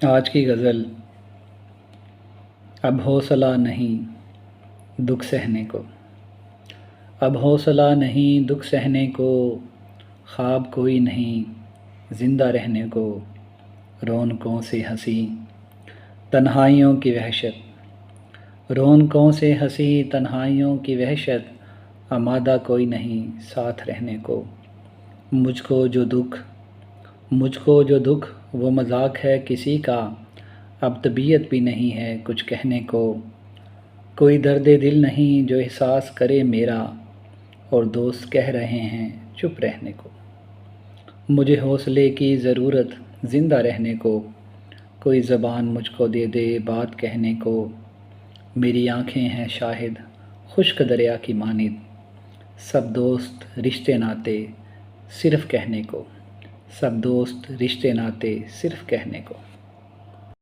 آج کی غزل۔ اب حوصلہ نہیں دکھ سہنے کو، اب حوصلہ نہیں دکھ سہنے کو، خواب کوئی نہیں زندہ رہنے کو، رونقوں سے ہنسی تنہائیوں کی وحشت، رونقوں سے ہنسی تنہائیوں کی وحشت، آمادہ کوئی نہیں ساتھ رہنے کو، مجھ کو جو دکھ وہ مذاق ہے کسی کا، اب طبیعت بھی نہیں ہے کچھ کہنے کو، کوئی درد دل نہیں جو احساس کرے میرا، اور دوست کہہ رہے ہیں چپ رہنے کو، مجھے حوصلے کی ضرورت زندہ رہنے کو، کوئی زبان مجھ کو دے دے بات کہنے کو، میری آنکھیں ہیں شاہد خشک دریا کی مانند، سب دوست رشتے ناتے صرف کہنے کو، سب دوست رشتے ناتے صرف کہنے کو۔